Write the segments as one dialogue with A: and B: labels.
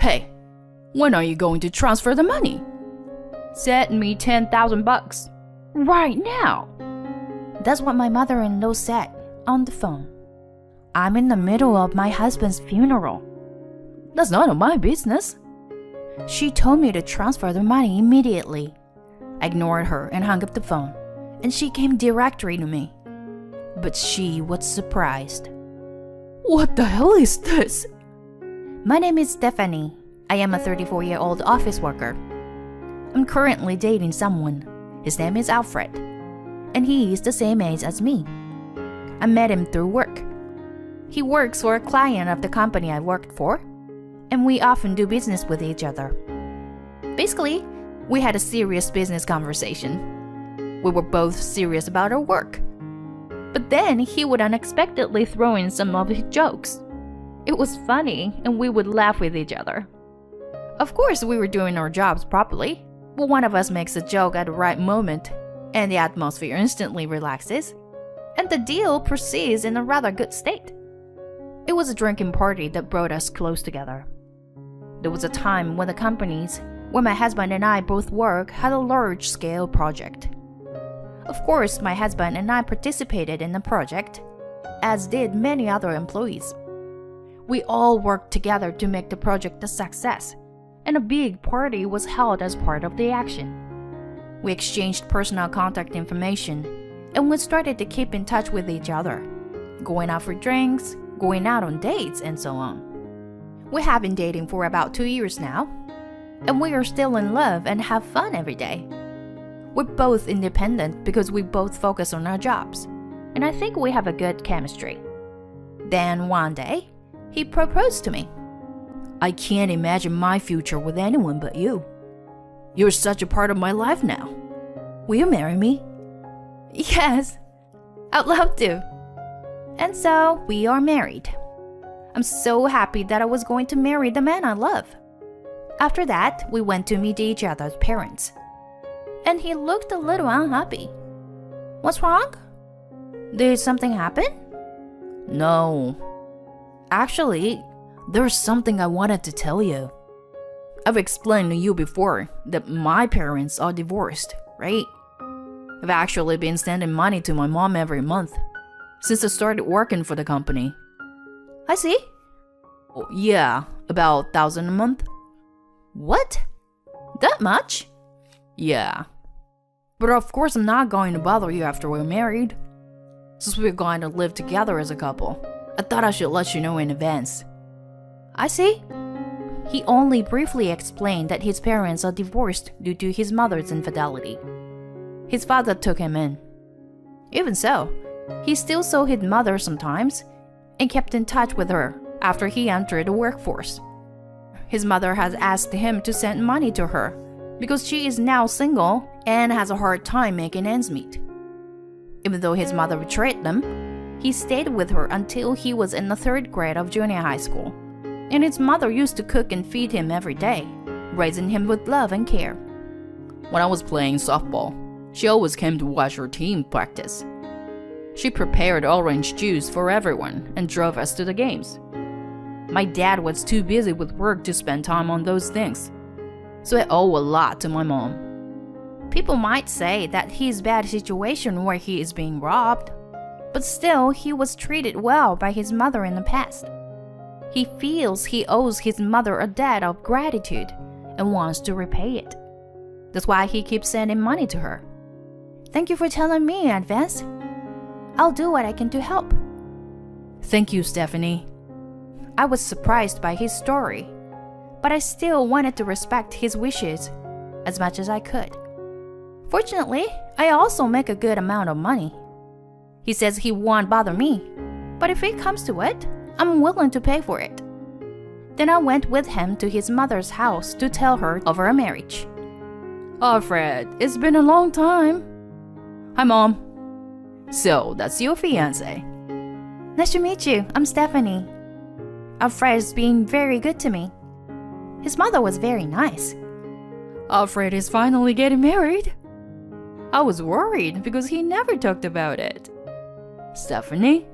A: Hey, when are you going to transfer the money?
B: Send me $10,000 right now.
C: That's what my mother-in-law said on the phone. I'm in the middle of my husband's funeral.
A: That's none of my business.
C: She told me to transfer the money immediately. I ignored her and hung up the phone, and she came directly to me. But she was surprised.
A: What the hell is this?
C: My name is Stephanie. I am a 34-year-old office worker. I'm currently dating someone. His name is Alfred, and he is the same age as me. I met him through work. He works for a client of the company I worked for, and we often do business with each other. Basically, we had a serious business conversation. We were both serious about our work. But then he would unexpectedly throw in some of his jokes. It was funny, and we would laugh with each other. Of course, we were doing our jobs properly, but one of us makes a joke at the right moment, and the atmosphere instantly relaxes, and the deal proceeds in a rather good state. It was a drinking party that brought us close together. There was a time when the companies where my husband and I both work had a large-scale project. Of course, my husband and I participated in the project, as did many other employees. We all worked together to make the project a success, and a big party was held as part of the action. We exchanged personal contact information, and we started to keep in touch with each other, going out for drinks, going out on dates, and so on. We have been dating for about 2 years now, and we are still in love and have fun every day. We're both independent because we both focus on our jobs, and I think we have a good chemistry. Then one day, he proposed to me.
A: I can't imagine my future with anyone but you. You're such a part of my life now. Will you marry me?
C: Yes, I'd love to. And so we are married. I'm so happy that I was going to marry the man I love. After that, we went to meet each other's parents, and he looked a little unhappy. What's wrong? Did something happen?
A: No. Actually, there's something I wanted to tell you. I've explained to you before that my parents are divorced, right? I've actually been sending money to my mom every month since I started working for the company.
C: I see.
A: Oh, yeah, about 1,000 a month.
C: What? That much?
A: Yeah. But of course I'm not going to bother you after we're married. Since we're going to live together as a couple, I thought I should let you know in advance.
C: I see. He only briefly explained that his parents are divorced due to his mother's infidelity. His father took him in. Even so, he still saw his mother sometimes and kept in touch with her after he entered the workforce. His mother has asked him to send money to her because she is now single and has a hard time making ends meet. Even though his mother betrayed them, he stayed with her until he was in the 3rd grade of junior high school, and his mother used to cook and feed him every day, raising him with love and care.
A: When I was playing softball, she always came to watch her team practice. She prepared orange juice for everyone and drove us to the games. My dad was too busy with work to spend time on those things, so I owe a lot to my mom.
C: People might say that he's bad situation where he is being robbed, but still he was treated well by his mother in the past. He feels he owes his mother a debt of gratitude and wants to repay it. That's why he keeps sending money to her. Thank you for telling me in advance. I'll do what I can to help.
A: Thank you, Stephanie.
C: I was surprised by his story, but I still wanted to respect his wishes as much as I could. Fortunately, I also make a good amount of money. He says he won't bother me, but if it comes to it, I'm willing to pay for it. Then I went with him to his mother's house to tell her of our marriage.
A: Alfred, it's been a long time. Hi, Mom. So, that's your fiancé.
C: Nice to meet you. I'm Stephanie. Alfred's being very good to me. His mother was very nice.
A: Alfred is finally getting married. I was worried because he never talked about it. Stephanie,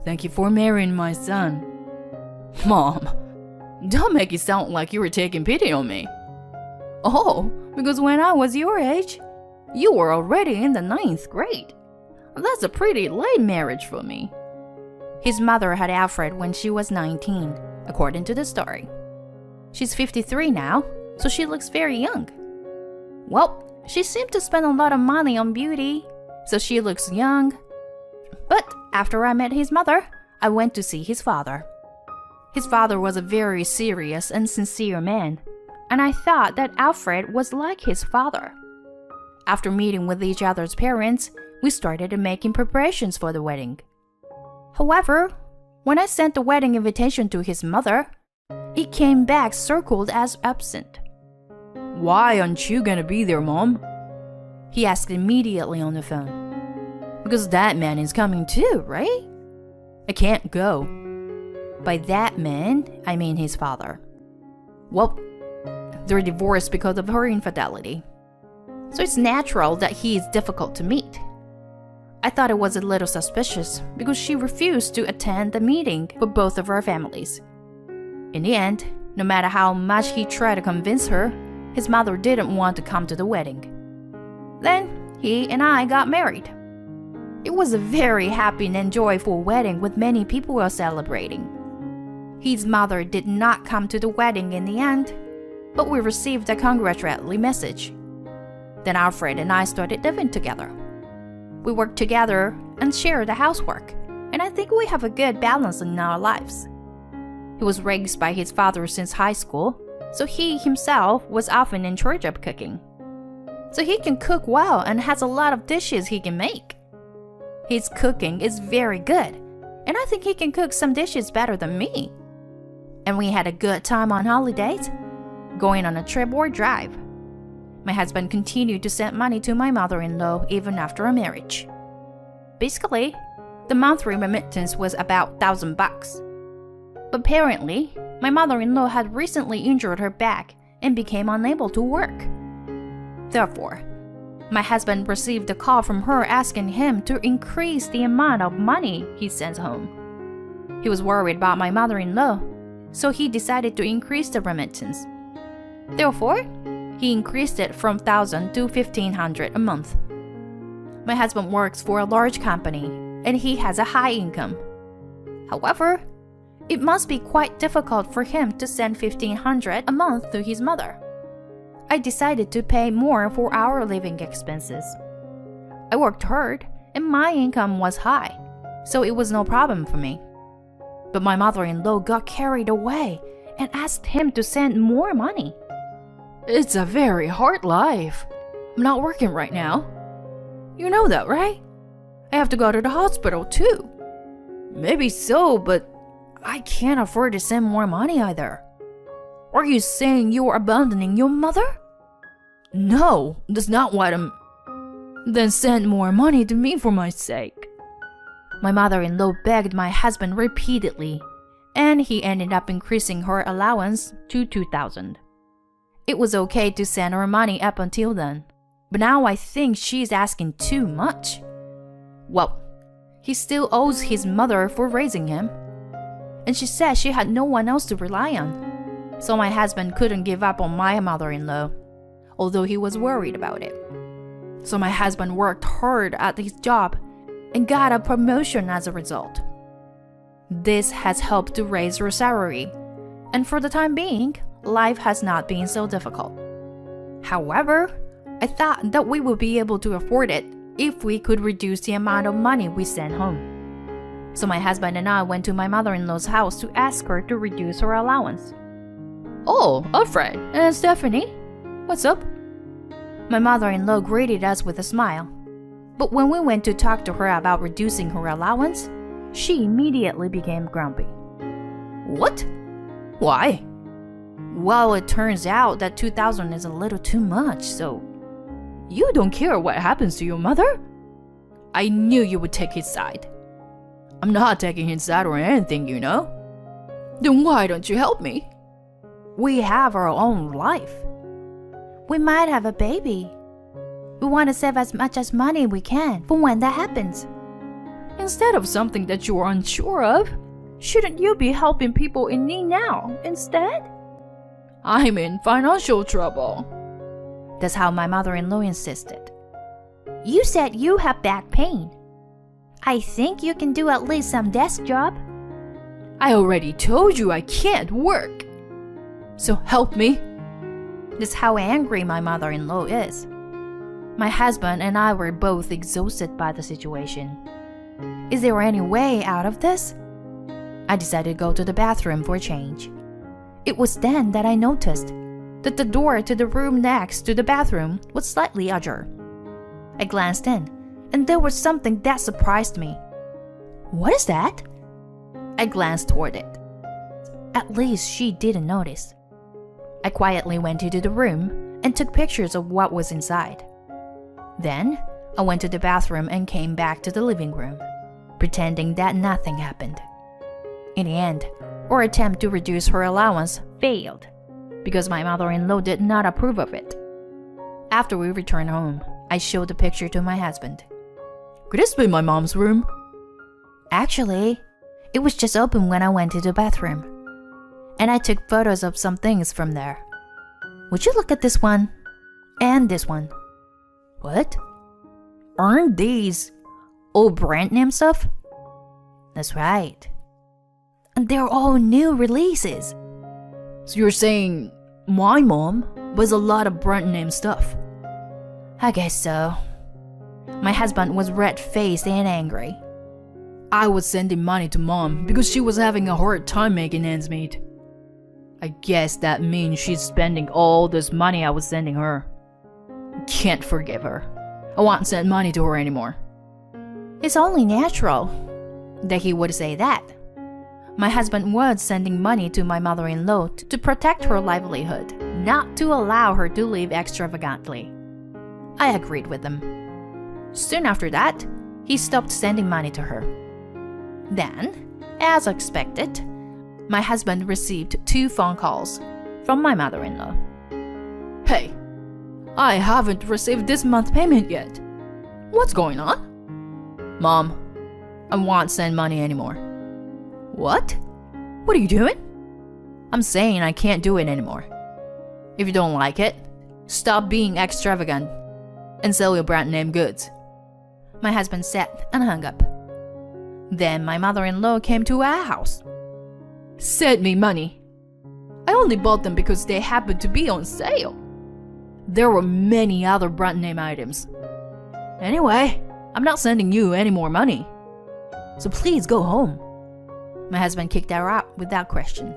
A: thank you for marrying my son. Mom, Don't make it sound like you were taking pity on me. Oh, because when I was your age, you were already in the 9th grade. That's a pretty late marriage for me.
C: His mother had Alfred when she was 19, according to the story. She's 53 now, so she looks very young. Well, she seemed to spend a lot of money on beauty, so she looks young. But after I met his mother, I went to see his father. His father was a very serious and sincere man, and I thought that Alfred was like his father. After meeting with each other's parents, we started making preparations for the wedding. However, when I sent the wedding invitation to his mother, it came back circled as absent.
A: Why aren't you gonna be there, Mom?
C: He asked immediately on the phone.
A: Because that man is coming too, right? I can't go.
C: By that man, I mean his father.
A: Well, they're divorced because of her infidelity.
C: So it's natural that he is difficult to meet. I thought it was a little suspicious because she refused to attend the meeting for both of our families. In the end, no matter how much he tried to convince her, his mother didn't want to come to the wedding. Then he and I got married. It was a very happy and joyful wedding with many people celebrating. His mother did not come to the wedding in the end, but we received a congratulatory message. Then Alfred and I started living together. We worked together and shared the housework, and I think we have a good balance in our lives. He was raised by his father since high school, so he himself was often in charge of cooking. So he can cook well and has a lot of dishes he can make. His cooking is very good, and I think he can cook some dishes better than me. And we had a good time on holidays, going on a trip or drive. My husband continued to send money to my mother-in-law even after our marriage. Basically, the monthly remittance was about $1,000. But apparently, my mother-in-law had recently injured her back and became unable to work. Therefore, my husband received a call from her asking him to increase the amount of money he sends home. He was worried about my mother-in-law, so he decided to increase the remittance. Therefore, he increased it from $1,000 to $1,500 a month. My husband works for a large company, and he has a high income. However, it must be quite difficult for him to send $1,500 a month to his mother. I decided to pay more for our living expenses. I worked hard, and my income was high, so it was no problem for me. But my mother-in-law got carried away and asked him to send more money.
A: It's a very hard life. I'm not working right now. You know that, right? I have to go to the hospital too. Maybe so, but I can't afford to send more money either. Are you saying you're abandoning your mother? No, that's not what I'm... Then send more money to me for my sake.
C: My mother-in-law begged my husband repeatedly, and he ended up increasing her allowance to $2,000. It was okay to send her money up until then, but now I think she's asking too much. Well, he still owes his mother for raising him, and she said she had no one else to rely on. So my husband couldn't give up on my mother-in-law, although he was worried about it. So my husband worked hard at his job and got a promotion as a result. This has helped to raise her salary, and for the time being, life has not been so difficult. However, I thought that we would be able to afford it if we could reduce the amount of money we send home. So my husband and I went to my mother-in-law's house to ask her to reduce her allowance.
A: Oh, Alfred and Stephanie, what's up?
C: My mother-in-law greeted us with a smile. But when we went to talk to her about reducing her allowance, she immediately became grumpy.
A: What? Why?
C: Well, it turns out that $2,000 is a little too much, so...
A: You don't care what happens to your mother? I knew you would take his side. I'm not taking his side or anything, you know? Then why don't you help me?
C: We have our own life. We might have a baby. We want to save as much as money we can for when that happens.
A: Instead of something that you are unsure of,
B: Shouldn't you be helping people in need now instead? I'm in financial trouble.
C: That's how my mother-in-law insisted. You said you have back pain. I think you can do at least some desk job.
B: I already told you I can't work. So help me.
C: That's how angry my mother-in-law is. My husband and I were both exhausted by the situation. Is there any way out of this? I decided to go to the bathroom for a change. It was then that I noticed that the door to the room next to the bathroom was slightly ajar. I glanced in, and there was something that surprised me. What is that? I glanced toward it. At least she didn't notice. I quietly went into the room and took pictures of what was inside. Then, I went to the bathroom and came back to the living room, pretending that nothing happened. In the end, our attempt to reduce her allowance failed because my mother-in-law did not approve of it. After we returned home, I showed the picture to my husband.
B: Could this be my mom's room?
C: Actually, it was just open when I went to the bathroom, and I took photos of some things from there. Would you look at this one? And this one.
B: What?
C: Aren't these all brand name stuff? That's right. And they're all new releases.
B: So you're saying my mom buys a lot of brand name stuff?
C: I guess so. My husband was red-faced and angry.
B: I was sending money to mom because she was having a hard time making ends meet. I guess that means she's spending all this money I was sending her. I can't forgive her. I won't send money to her anymore.
C: It's only natural that he would say that. My husband was sending money to my mother-in-law to protect her livelihood, not to allow her to live extravagantly. I agreed with him. Soon after that, he stopped sending money to her. Then, as expected, my husband received 2 phone calls from my mother-in-law.
B: Hey, I haven't received this month's payment yet. What's going on? Mom, I won't send money anymore. What? What are you doing? I'm saying I can't do it anymore. If you don't like it, stop being extravagant and sell your brand name goods.
C: My husband said and hung up. Then my mother-in-law came to our house.
B: Send me money. I only bought them because they happened to be on sale. There were many other brand name items. Anyway, I'm not sending you any more money. So please go home.
C: My husband kicked her out without question.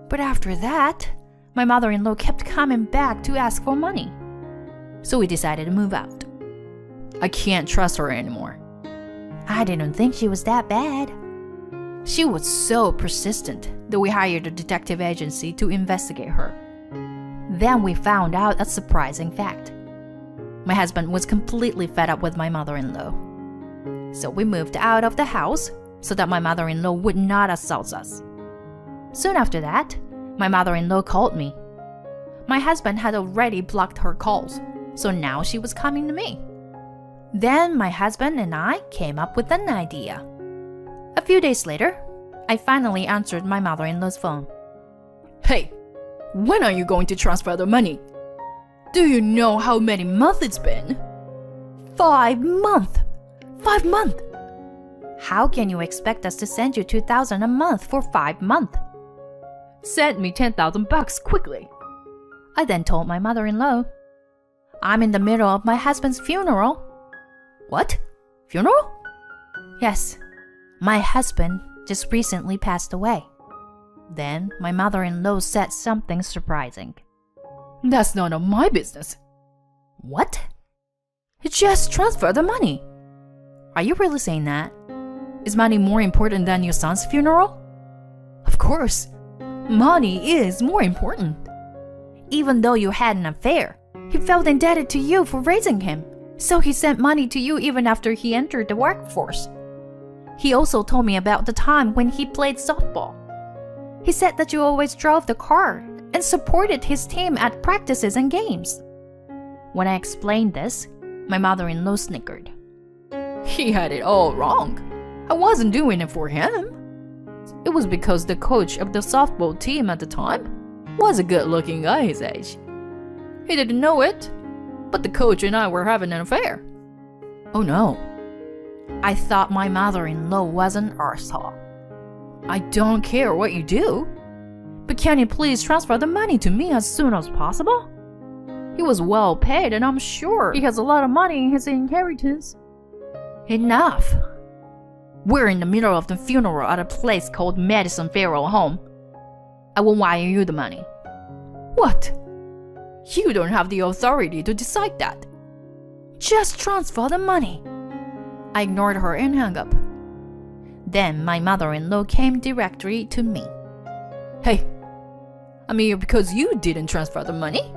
C: But after that, my mother-in-law kept coming back to ask for money. So we decided to move out.
B: I can't trust her anymore.
C: I didn't think she was that bad. She was so persistent that we hired a detective agency to investigate her. Then we found out a surprising fact. My husband was completely fed up with my mother-in-law. So we moved out of the house so that my mother-in-law would not assault us. Soon after that, my mother-in-law called me. My husband had already blocked her calls, so now she was coming to me. Then my husband and I came up with an idea. A few days later, I finally answered my mother-in-law's phone.
B: Hey, when are you going to transfer the money? Do you know how many months it's been?
C: 5 months! 5 months! How can you expect us to send you $2,000 a month for 5 months?
B: Send me $10,000 quickly.
C: I then told my mother-in-law. I'm in the middle of my husband's funeral.
B: What? Funeral?
C: Yes. My husband just recently passed away. Then my mother-in-law said something surprising.
B: That's none of my business.
C: What?
B: Just transfer the money.
C: Are you really saying that?
B: Is money more important than your son's funeral? Of course. Money is more important.
C: Even though you had an affair, he felt indebted to you for raising him, so he sent money to you even after he entered the workforce. He also told me about the time when he played softball. He said that you always drove the car and supported his team at practices and games. When I explained this, my mother-in-law snickered.
B: He had it all wrong. I wasn't doing it for him. it was because the coach of the softball team at the time was a good-looking guy his age. He didn't know it, but the coach and I were having an affair.
A: Oh no. I thought my mother-in-law was an arsehole.
B: I don't care what you do, but can you please transfer the money to me as soon as possible? He was well paid and I'm sure he has a lot of money in his inheritance.
A: Enough. We're in the middle of the funeral at a place called Madison Funeral Home. I will wire you the money.
B: What? You don't have the authority to decide that. Just transfer the money.
A: I ignored her and hung up. Then my mother-in-law came directly to me.
B: Hey, I'm here because you didn't transfer the money.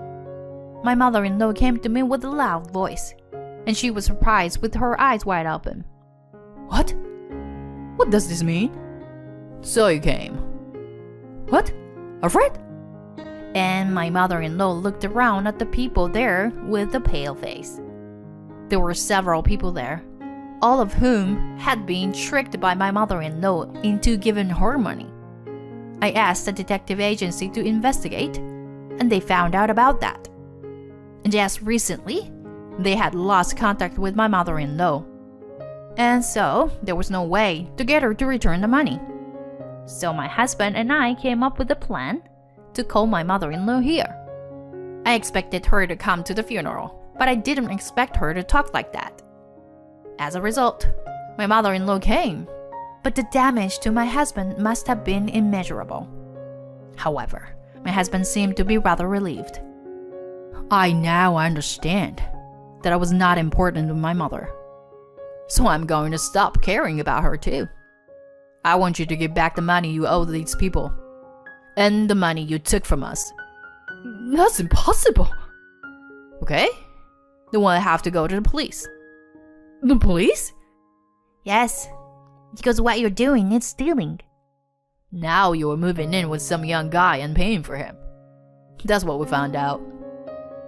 A: My mother-in-law came to me with a loud voice, and she was surprised with her eyes wide open.
B: What? What does this mean? So you came. What? Afraid?
A: And my mother-in-law looked around at the people there with a pale face. There were several people there, all of whom had been tricked by my mother-in-law into giving her money. I asked the detective agency to investigate, and they found out about that. And just recently, they had lost contact with my mother-in-law. And so, there was no way to get her to return the money. So my husband and I came up with a plan to call my mother-in-law here. I expected her to come to the funeral, but I didn't expect her to talk like that. As a result, my mother-in-law came, but the damage to my husband must have been immeasurable. However, my husband seemed to be rather relieved.
B: I now understand that I was not important to my mother. So I'm going to stop caring about her too. I want you to give back the money you owe these people, and the money you took from us.
A: That's impossible.
B: Okay? Then we'll have to go to the police.
A: The police?
C: Yes, because what you're doing is stealing.
B: Now you're moving in with some young guy and paying for him. That's what we found out.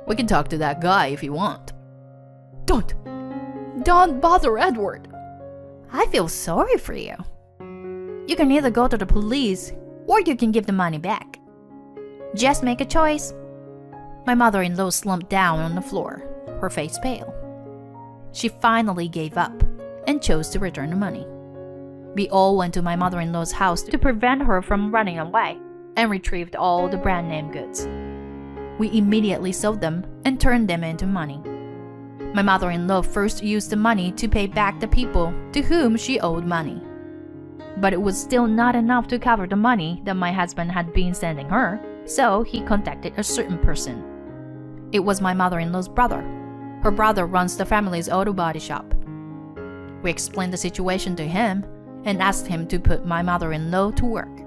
B: We can talk to that guy if you want.
A: Don't bother Edward.
C: I feel sorry for you. You can either go to the police or you can give the money back. Just make a choice. My mother-in-law slumped down on the floor, her face pale. She finally gave up and chose to return the money. We all went to my mother-in-law's house to prevent her from running away and retrieved all the brand name goods. We immediately sold them and turned them into money. My mother-in-law first used the money to pay back the people to whom she owed money. But it was still not enough to cover the money that my husband had been sending her, so he contacted a certain person. It was my mother-in-law's brother. Her brother runs the family's auto body shop. We explained the situation to him and asked him to put my mother-in-law to work.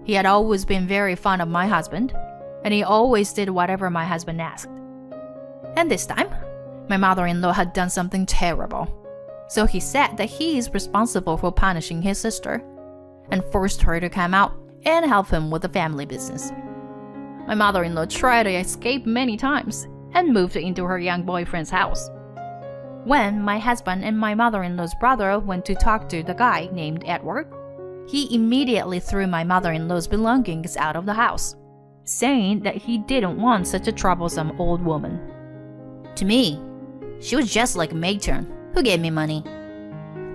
C: He had always been very fond of my husband, and he always did whatever my husband asked. And this time, my mother-in-law had done something terrible. So he said that he is responsible for punishing his sister and forced her to come out and help him with the family business. My mother-in-law tried to escape many times and moved into her young boyfriend's house. When my husband and my mother-in-law's brother went to talk to the guy named Edward, he immediately threw my mother-in-law's belongings out of the house, saying that he didn't want such a troublesome old woman. To me, she was just like a matron who gave me money.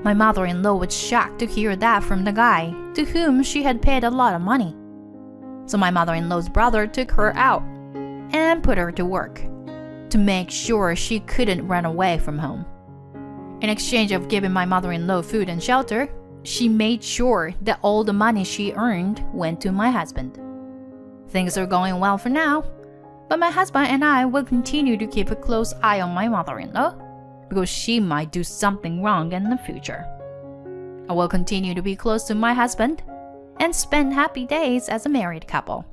C: My mother-in-law was shocked to hear that from the guy to whom she had paid a lot of money. So my mother-in-law's brother took her out and put her to work to make sure she couldn't run away from home. In exchange of giving my mother-in-law food and shelter, she made sure that all the money she earned went to my husband. Things are going well for now, but my husband and I will continue to keep a close eye on my mother-in-law because she might do something wrong in the future. I will continue to be close to my husband and spend happy days as a married couple.